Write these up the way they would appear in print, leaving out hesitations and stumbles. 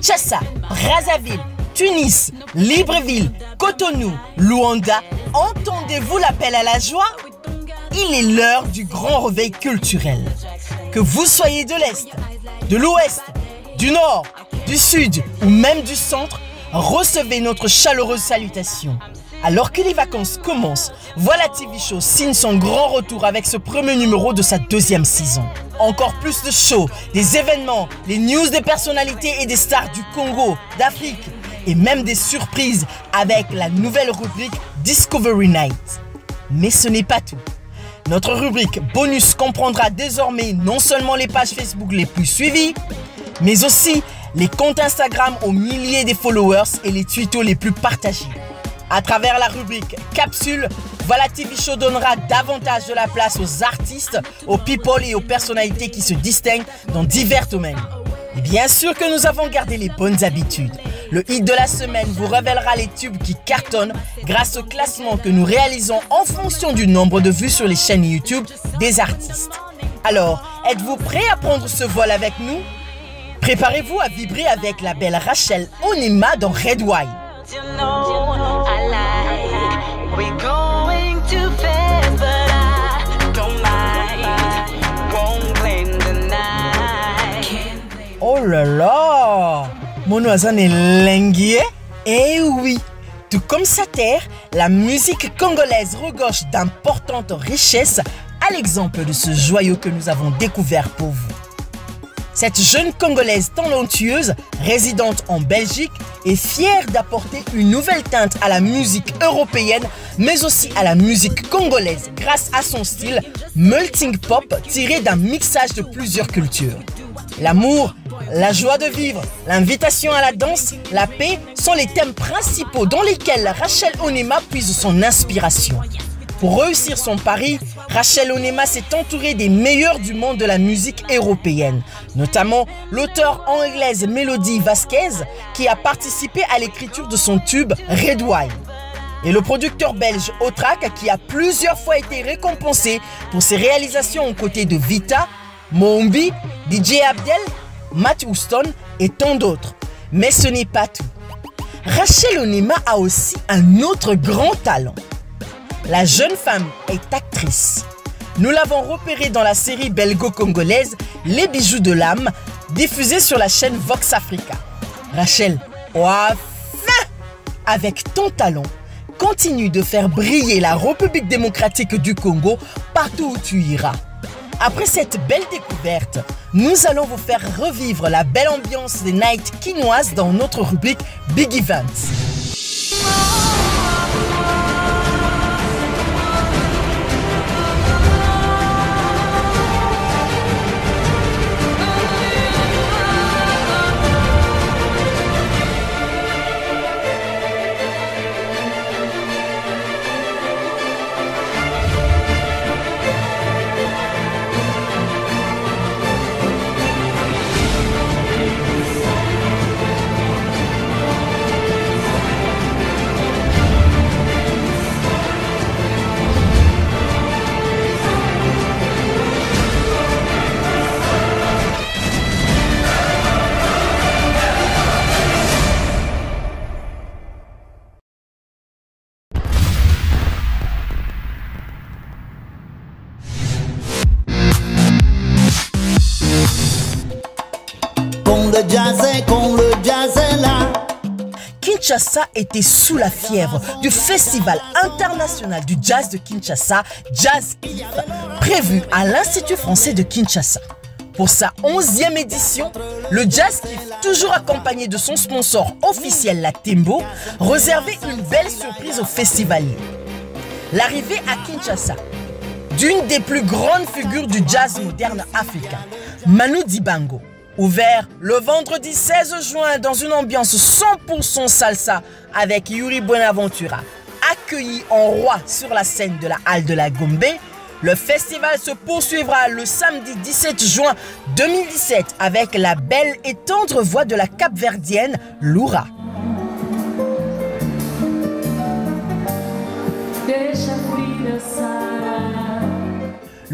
Kinshasa, Brazzaville, Tunis, Libreville, Cotonou, Luanda, entendez-vous l'appel à la joie? Il est l'heure du grand réveil culturel. Que vous soyez de l'Est, de l'Ouest, du Nord, du Sud ou même du Centre, recevez notre chaleureuse salutation. Alors que les vacances commencent, Voilà TV Show signe son grand retour avec ce premier numéro de sa deuxième saison. Encore plus de shows, des événements, les news des personnalités et des stars du Congo, d'Afrique et même des surprises avec la nouvelle rubrique Discovery Night. Mais ce n'est pas tout. Notre rubrique bonus comprendra désormais non seulement les pages Facebook les plus suivies, mais aussi les comptes Instagram aux milliers de followers et les tutos les plus partagés. À travers la rubrique Capsule, Voilà TV Show donnera davantage de la place aux artistes, aux people et aux personnalités qui se distinguent dans divers domaines. Et bien sûr que nous avons gardé les bonnes habitudes. Le hit de la semaine vous révélera les tubes qui cartonnent grâce au classement que nous réalisons en fonction du nombre de vues sur les chaînes YouTube des artistes. Alors, êtes-vous prêts à prendre ce vol avec nous? Préparez-vous à vibrer avec la belle Rachel Onema dans Red Wine. Oh là là, mon oiseau est lingué. Eh oui, tout comme sa terre, la musique congolaise regorge d'importantes richesses, à l'exemple de ce joyau que nous avons découvert pour vous. Cette jeune Congolaise talentueuse, résidente en Belgique, est fière d'apporter une nouvelle teinte à la musique européenne, mais aussi à la musique congolaise grâce à son style melting pop tiré d'un mixage de plusieurs cultures. L'amour, la joie de vivre, l'invitation à la danse, la paix sont les thèmes principaux dans lesquels Rachel Onema puise son inspiration. Pour réussir son pari, Rachel Onema s'est entourée des meilleurs du monde de la musique européenne, notamment l'auteure anglaise Melody Vasquez qui a participé à l'écriture de son tube Red Wine, et le producteur belge Otrak qui a plusieurs fois été récompensé pour ses réalisations aux côtés de Vita, Mombi, DJ Abdel, Matt Houston et tant d'autres. Mais ce n'est pas tout. Rachel Onema a aussi un autre grand talent. La jeune femme est actrice. Nous l'avons repérée dans la série belgo-congolaise Les bijoux de l'âme, diffusée sur la chaîne Vox Africa. Rachel, enfin, avec ton talent, continue de faire briller la République démocratique du Congo partout où tu iras. Après cette belle découverte, nous allons vous faire revivre la belle ambiance des nights quinoises dans notre rubrique Big Events. Kinshasa était sous la fièvre du Festival international du jazz de Kinshasa, Jazz Kiff, prévu à l'Institut français de Kinshasa. Pour sa 11e édition, le Jazz Kiff, toujours accompagné de son sponsor officiel, la Tembo, réservait une belle surprise aux festivaliers. L'arrivée à Kinshasa d'une des plus grandes figures du jazz moderne africain, Manu Dibango, ouvert le vendredi 16 juin dans une ambiance 100% salsa avec Yuri Buenaventura, accueilli en roi sur la scène de la Halle de la Gombe. Le festival se poursuivra le samedi 17 juin 2017 avec la belle et tendre voix de la Cap-Verdienne Loura.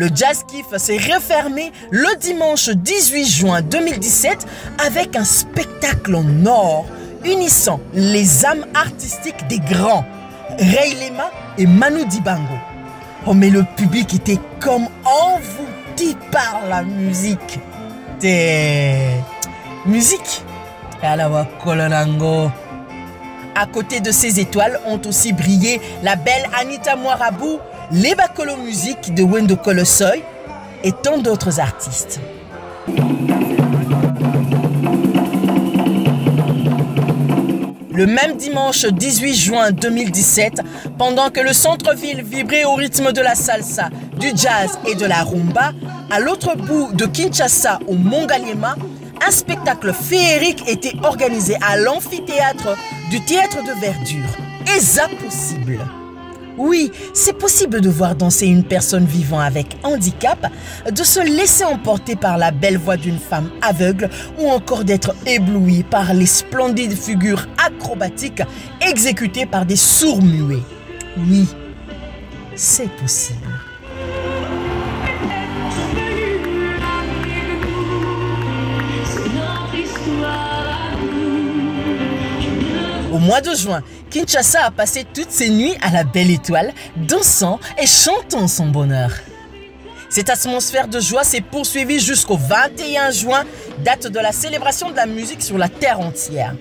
Le Jazz Kiff s'est refermé le dimanche 18 juin 2017 avec un spectacle en or unissant les âmes artistiques des grands, Ray Lema et Manu Dibango. Oh mais le public était comme envoûté par la musique. Musique. À côté de ces étoiles ont aussi brillé la belle Anita Moirabou, les Bakolo Music de Wendo Kolosoy et tant d'autres artistes. Le même dimanche 18 juin 2017, pendant que le centre-ville vibrait au rythme de la salsa, du jazz et de la rumba, à l'autre bout de Kinshasa, au Mongaliema, un spectacle féerique était organisé à l'amphithéâtre du Théâtre de Verdure. Est-ce possible? Oui, c'est possible de voir danser une personne vivant avec handicap, de se laisser emporter par la belle voix d'une femme aveugle ou encore d'être ébloui par les splendides figures acrobatiques exécutées par des sourds muets. Oui, c'est possible. Au mois de juin, Kinshasa a passé toutes ses nuits à la Belle Étoile, dansant et chantant son bonheur. Cette atmosphère de joie s'est poursuivie jusqu'au 21 juin, date de la célébration de la musique sur la terre entière.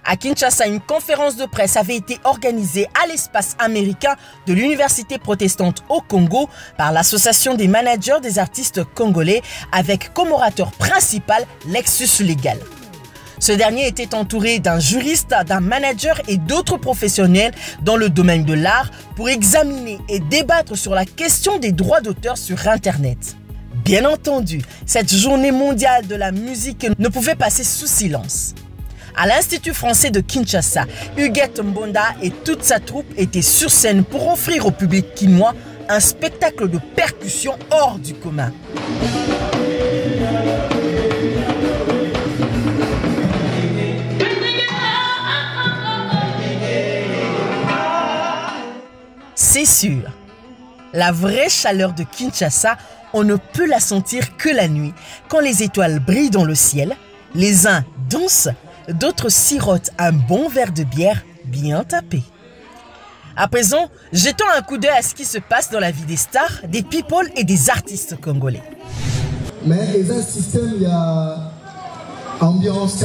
À Kinshasa, une conférence de presse avait été organisée à l'espace américain de l'Université protestante au Congo par l'Association des managers des artistes congolais avec comme orateur principal Lexus Legal. Ce dernier était entouré d'un juriste, d'un manager et d'autres professionnels dans le domaine de l'art pour examiner et débattre sur la question des droits d'auteur sur Internet. Bien entendu, cette journée mondiale de la musique ne pouvait passer sous silence. À l'Institut français de Kinshasa, Huguette Mbonda et toute sa troupe étaient sur scène pour offrir au public kinois un spectacle de percussion hors du commun. C'est sûr, la vraie chaleur de Kinshasa, on ne peut la sentir que la nuit, quand les étoiles brillent dans le ciel, les uns dansent, d'autres sirotent un bon verre de bière bien tapé. À présent, jetons un coup d'œil à ce qui se passe dans la vie des stars, des people et des artistes congolais. Mais il y a un système, il y a ambiance,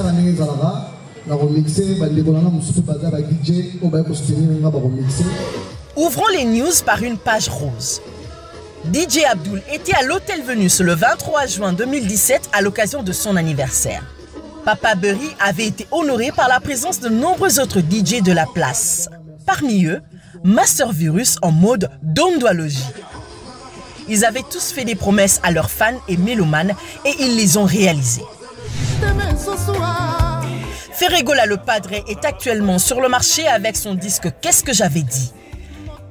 Ouvrons les news par une page rose. DJ Abdul était à l'Hôtel Venus le 23 juin 2017 à l'occasion de son anniversaire. Papa Berry avait été honoré par la présence de nombreux autres DJ de la place. Parmi eux, Master Virus en mode Dondologie. Ils avaient tous fait des promesses à leurs fans et mélomanes et ils les ont réalisées. Ferregola le Padre est actuellement sur le marché avec son disque Qu'est-ce que j'avais dit.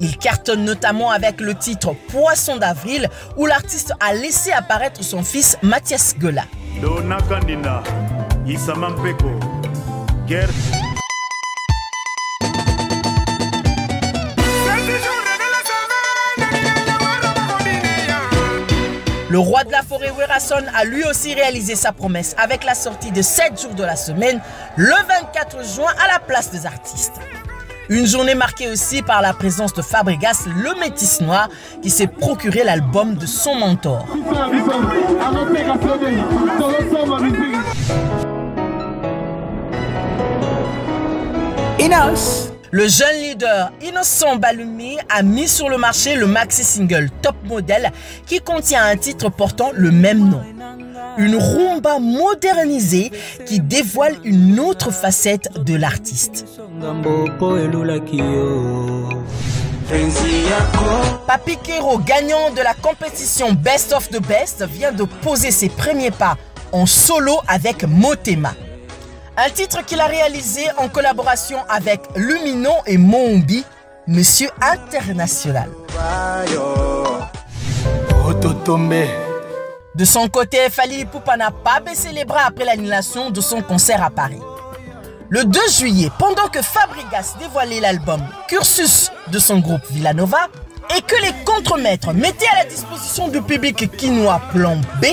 Il cartonne notamment avec le titre Poisson d'avril où l'artiste a laissé apparaître son fils Mathias Gola. Le roi de la forêt Werason a lui aussi réalisé sa promesse avec la sortie de 7 jours de la semaine le 24 juin à la place des artistes. Une journée marquée aussi par la présence de Fabregas, le métis noir, qui s'est procuré l'album de son mentor. Le jeune leader Innocent Balumi a mis sur le marché le maxi single Top Model qui contient un titre portant le même nom. Une rumba modernisée qui dévoile une autre facette de l'artiste. Papi Kero, gagnant de la compétition Best of the Best, vient de poser ses premiers pas en solo avec Motema. Un titre qu'il a réalisé en collaboration avec Lumino et Mombi, Monsieur International. De son côté, Fally Ipupa n'a pas baissé les bras après l'annulation de son concert à Paris. Le 2 juillet, pendant que Fabregas dévoilait l'album Cursus de son groupe Villanova, et que les contremaîtres mettaient à la disposition du public quinois plan B,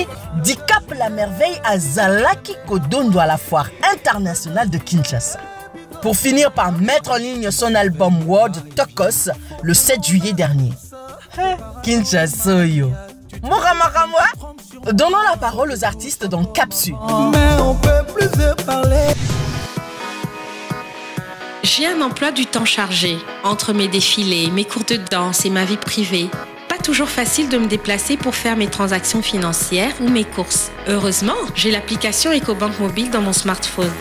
Dicap la merveille à Zalaki Kodondo à la foire internationale de Kinshasa. Pour finir par mettre en ligne son album World Tokos le 7 juillet dernier. Kinshasa yo. Donnons la parole aux artistes dans Capsule. Mais on peut plus se parler. J'ai un emploi du temps chargé. Entre mes défilés, mes cours de danse et ma vie privée, pas toujours facile de me déplacer pour faire mes transactions financières ou mes courses. Heureusement, j'ai l'application EcoBank Mobile dans mon smartphone.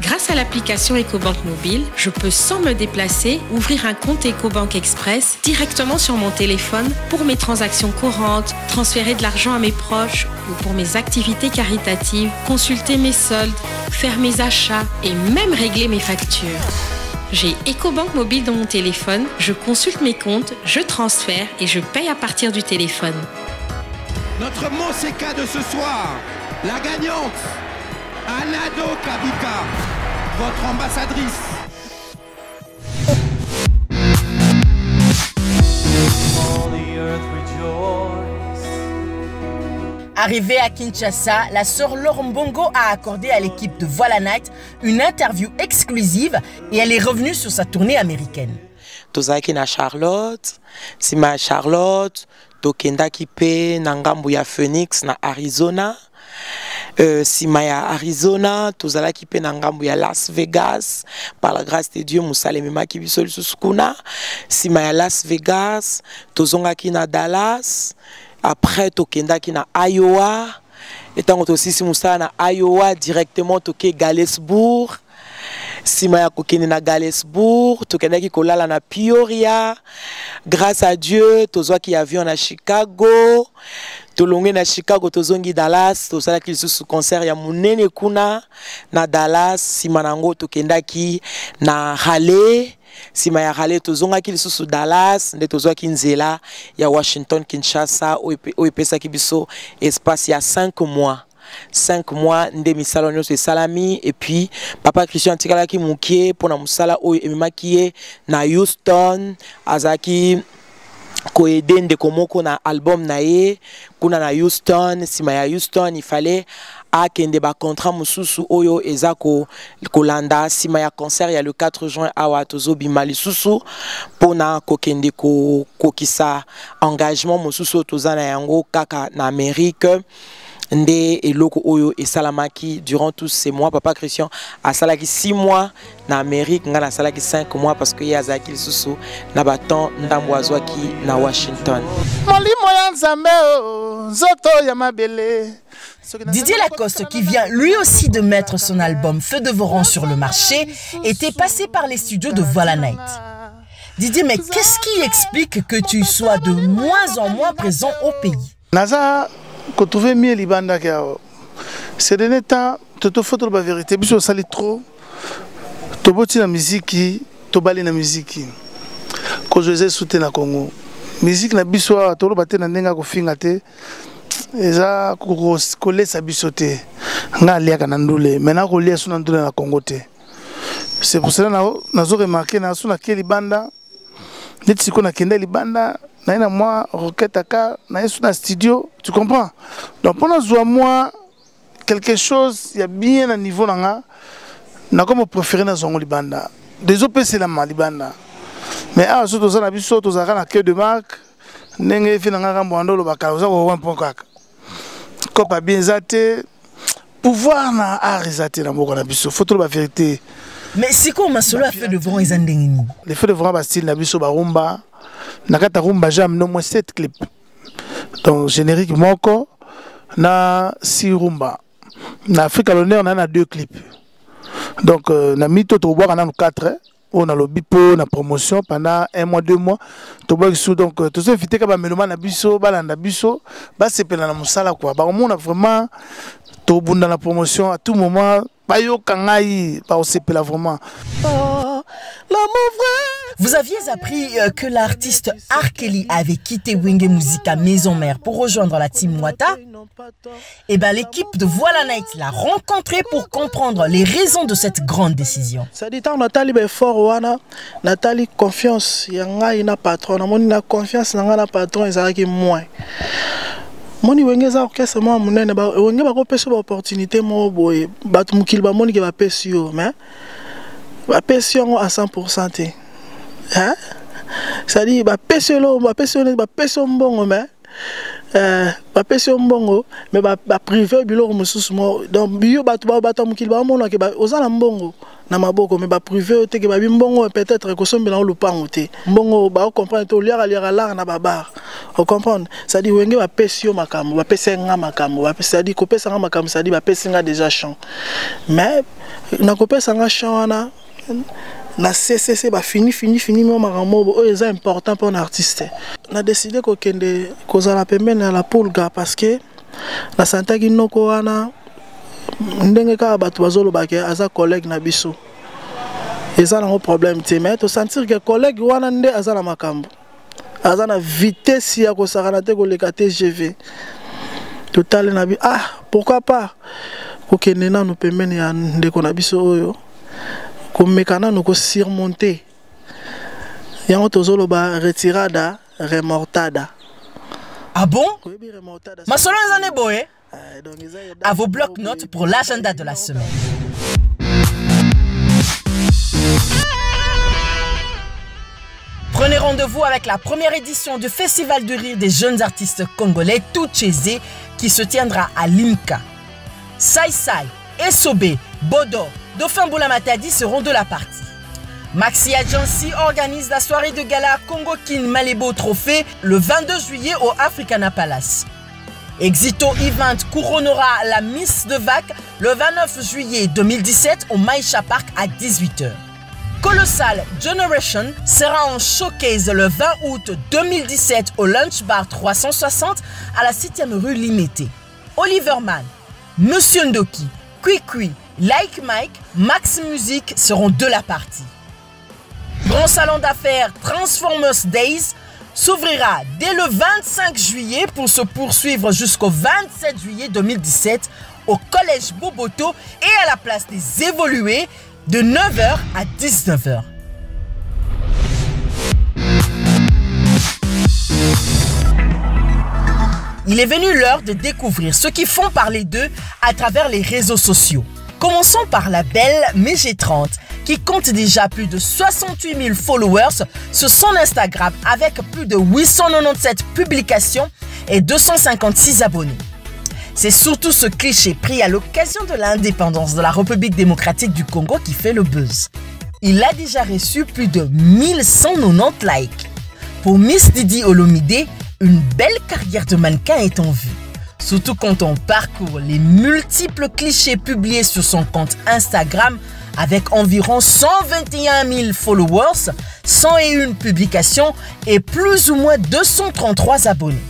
Grâce à l'application EcoBank Mobile, je peux sans me déplacer ouvrir un compte EcoBank Express directement sur mon téléphone pour mes transactions courantes, transférer de l'argent à mes proches ou pour mes activités caritatives, consulter mes soldes, faire mes achats et même régler mes factures. J'ai EcoBank Mobile dans mon téléphone, je consulte mes comptes, je transfère et je paye à partir du téléphone. Notre Monseka de ce soir, la gagnante, Anado Kabika, votre ambassadrice. Arrivée à Kinshasa, la sœur Laure Mbongo a accordé à l'équipe de Voilà Night une interview exclusive et elle est revenue sur sa tournée américaine. Tozaki na Charlotte, sima Charlotte, tokendaki pe na ngambu ya Phoenix na Arizona. Sima ya Arizona, tozalaki pe na ngambu ya Las Vegas, par la grâce de Dieu, musale memaki biso lisusu kuna. Sima ya Las Vegas, tozongaki na Dallas, après tokendaki na Iowa, et tant que aussi musala na Iowa directement toke Galesburg. Sima ya kokende na Galesburg, tokendaki kolala na Peoria. Grâce à Dieu, tozwaki avion na Chicago. Tolongé na Chicago, tozongi Dallas, tozalaki lisusu concert ya munene kuna na Dallas. Sima nango tokendaki na Raleigh. Sima ya Raleigh tozongaki lisusu Dallas, nde tozwaki nzela ya Washington Kinshasa o epesaki biso espace ya 5 mois. 5 mois nde misala nyonso esalami, et puis papa Christian tikalaki mukie pona musala oyo ememaki ye na Houston, azaki koede ndeko moko na album na ye kuna na Houston. Sima ya Houston il fallait akende ba contrat mususu oyo eza kolanda. Sima ya concert ya le 4 juin awa tozobima lisusu pona kokende kokisa engagement mususu tozana yango kaka na Amérique. Nde eloko oyo esalamaki durant tous ces mois. Papa Christian a salaki 6 mois na Amérique, nga na salaki 5 mois parce que yazaki lisusu na baton ndambo azwaki na Washington. Didier Lacoste, qui vient lui aussi de mettre son album Feu de Voran sur le marché, était passé par les studios de Voilà Night. Didier, mais qu'est-ce qui explique que tu sois de moins en moins présent au pays? Naza qu'on trouve mieux Libanda que ces derniers temps, tout faut la vérité. Biso sali trop. To boti na musique, to bali na musique. Ko José soutien na Congo. Musique na biso to lo baté na ndenga ko finga te. Eza ko lesa biso te. Nga lia kana ndule, maintenant ko lia suna ndule na Congo te. C'est pour cela nazo remarquer na suna ke Libanda. Neti ko na kenda Libanda. Na moi roquette aka na na studio, tu comprends? Donc pendant ce mois quelque chose il y a bien un niveau là na comme préféré na zongo Libanda des autres c'est la Libanda mais ah surtout ça na biso to zaka na queue de marque ndenge fi na ngaka mbondolo bakala za ko 1 point kaka ko pas bien zate pouvoir na arizate na moko na biso faut la vérité. Mais si quoi ma solo a fait de Voran ils andengini les feux de Voran ba style na biso ba rumba. Nakata rumba jam no moins 7 clips. Donc générique moko na 6 rumba. Na Afrique à l'honneur on a 2 clips. Donc na mito to boire na 4 on a le bipo na promotion pendant 1 mois 2 mois to boire sous donc to se invité ka ba meloma na biso balanda biso ba sepela na musala quoi. Ba on a vraiment to bunda na promotion à tout moment ba yo kangai ba sepela vraiment. Oh, l'amour vrai Vous aviez appris que l'artiste R. Kelly avait quitté Wenge Musica Maison Mère pour rejoindre la team Wata? Eh bien, l'équipe de Voilà Night l'a rencontré pour comprendre les raisons de cette grande décision. Ça dit, Nathalie fort, Nathalie confiance, il y a un patron, on a confiance dans un patron, et ça qui moins. Moni wenge za orchestre mo munene ba wenge ba ko pesa opportunité mo boy bat mukil ba moni ke ba pesio mais ba pesio à 100% te hein ça dit ba pesio mbongo mais ba pesio mbongo mais ba privé biloko mususu mo donc bio ba mukil ba mona ke ba ozala mbongo na maboko mais ba privé te ke ba mbongo peut-être ko sombela lo pango te mbongo ba comprendre to liara la na babar. Vous comprenez? Ça dit wenge ba pesio makambo, ba pesenga makambo, ba ça dit ko pesanga makambo, ça dit ba pesenga déjà chant. Mais na ko pesanga chant na CCC ba fini mo makambo o est important pour un artiste. Na décidé ko kende ko za la pembeni na la pulga parce que na santaki noko wana ndenge ka batu bazolo ba ke aza collègue na biso. Eza na problème te mais to sentir que collègue wana nde aza na makambo. Azana vitesse ya ko sakanate ko leka TGV total na bi pourquoi pas ko kenena no pembeni ya ndeko na biso oyo ko mekana no ko surmonter yango tozolo ba retirada remortada. Ah bon? Masolo ezane boye? À vos blocs-notes pour l'agenda de la semaine. Prenez rendez-vous avec la première édition du Festival du Rire des jeunes artistes congolais Touchezé qui se tiendra à Limca. Sai Sai, Esobé, Bodo, Dauphin Boula Matadi seront de la partie. Maxi Agency organise la soirée de gala Congo Kin Malebo Trophée le 22 juillet au Africana Palace. Exito Event couronnera la Miss de Vac le 29 juillet 2017 au Maïcha Park à 18 h. Colossal Generation sera en showcase le 20 août 2017 au Lunch Bar 360 à la 7e rue Limité. Oliverman, Monsieur Ndoki, Kwikwi, Like Mike, Max Music seront de la partie. Grand salon d'affaires Transformers Days s'ouvrira dès le 25 juillet pour se poursuivre jusqu'au 27 juillet 2017 au Collège Boboto et à la place des Évolués de 9 h à 19 h. Il est venu l'heure de découvrir ceux qui font parler d'eux à travers les réseaux sociaux. Commençons par la belle Mégé30 qui compte déjà plus de 68 000 followers sur son Instagram avec plus de 897 publications et 256 abonnés. C'est surtout ce cliché pris à l'occasion de l'indépendance de la République démocratique du Congo qui fait le buzz. Il a déjà reçu plus de 1190 likes. Pour Miss Didi Olomide, une belle carrière de mannequin est en vue. Surtout quand on parcourt les multiples clichés publiés sur son compte Instagram avec environ 121 000 followers, 101 publications et plus ou moins 233 abonnés.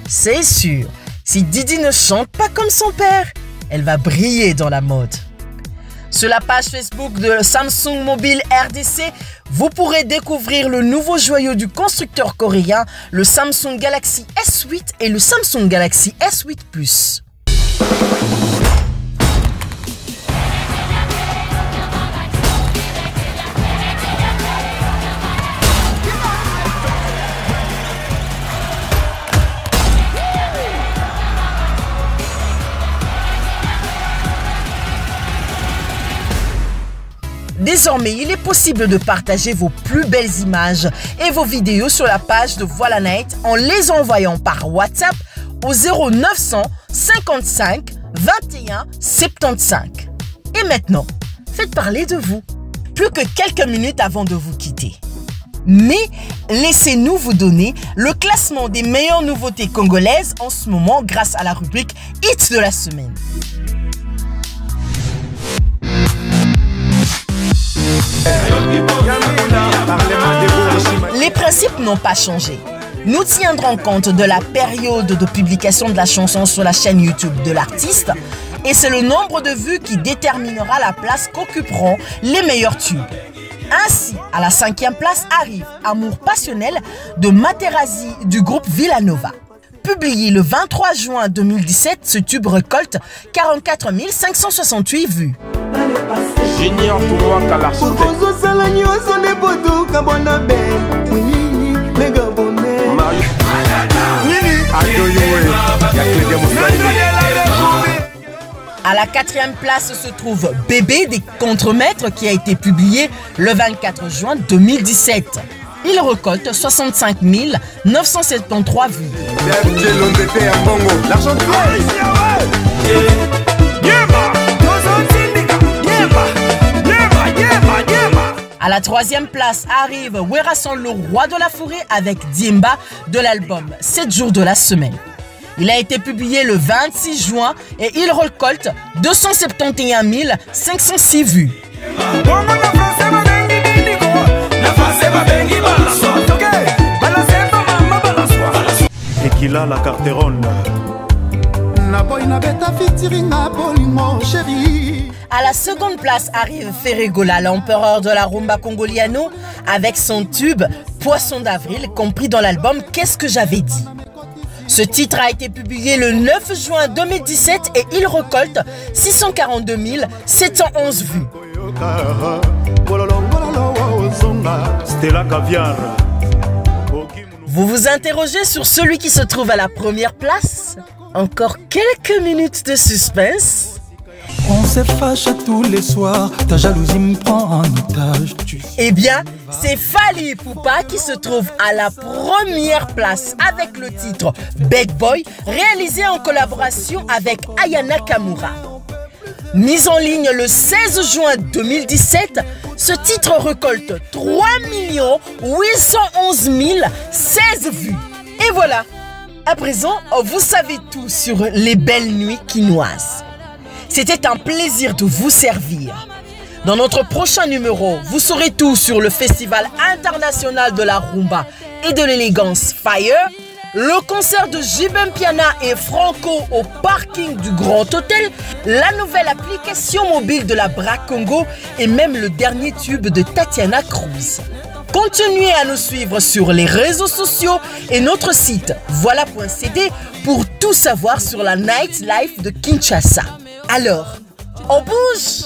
C'est sûr, si Didi ne chante pas comme son père, elle va briller dans la mode. Sur la page Facebook de Samsung Mobile RDC, vous pourrez découvrir le nouveau joyau du constructeur coréen, le Samsung Galaxy S8 et le Samsung Galaxy S8 Plus. Désormais, il est possible de partager vos plus belles images et vos vidéos sur la page de Voilà Night en les envoyant par WhatsApp au 0900 55 21 75. Et maintenant, faites parler de vous. Plus que quelques minutes avant de vous quitter. Mais laissez-nous vous donner le classement des meilleures nouveautés congolaises en ce moment grâce à la rubrique Hits de la semaine. Les principes n'ont pas changé. Nous tiendrons compte de la période de publication de la chanson sur la chaîne YouTube de l'artiste et c'est le nombre de vues qui déterminera la place qu'occuperont les meilleurs tubes. Ainsi, à la 5e place arrive Amour passionnel de Materazzi du groupe Villanova. Publié le 23 juin 2017, ce tube récolte 44 568 vues. Junior pour moi qu'à l'architecte. À la 4e place se trouve Bébé des Contremaîtres qui a été publié le 24 juin 2017. Il récolte 65 973 vues. À la 3e place arrive Werason le roi de la forêt avec Diemba de l'album 7 jours de la semaine. Il a été publié le 26 juin et il récolte 271 506 vues. Et qu'il a la carteronne. À la 2e place arrive Ferregola, l'empereur de la rumba congoliano, avec son tube Poisson d'avril, compris dans l'album Qu'est-ce que j'avais dit. Ce titre a été publié le 9 juin 2017 et il récolte 642 711 vues. Vous vous interrogez sur celui qui se trouve à la 1re place? Encore quelques minutes de suspense. On se fâche tous les soirs, ta jalousie me prend en otage. Eh bien, c'est Fally Ipupa qui se trouve à la 1re place avec le titre Bad Boy, réalisé en collaboration avec Aya Nakamura. Mis en ligne le 16 juin 2017, ce titre récolte 3 811 016 vues. Et voilà, à présent, vous savez tout sur les belles nuits quinoises. C'était un plaisir de vous servir. Dans notre prochain numéro, vous saurez tout sur le Festival international de la rumba et de l'élégance Fire, le concert de Jibem Piana et Franco au parking du Grand Hôtel, la nouvelle application mobile de la Bra Congo et même le dernier tube de Tatiana Cruz. Continuez à nous suivre sur les réseaux sociaux et notre site voilà.cd pour tout savoir sur la nightlife de Kinshasa. Alors, on bouge!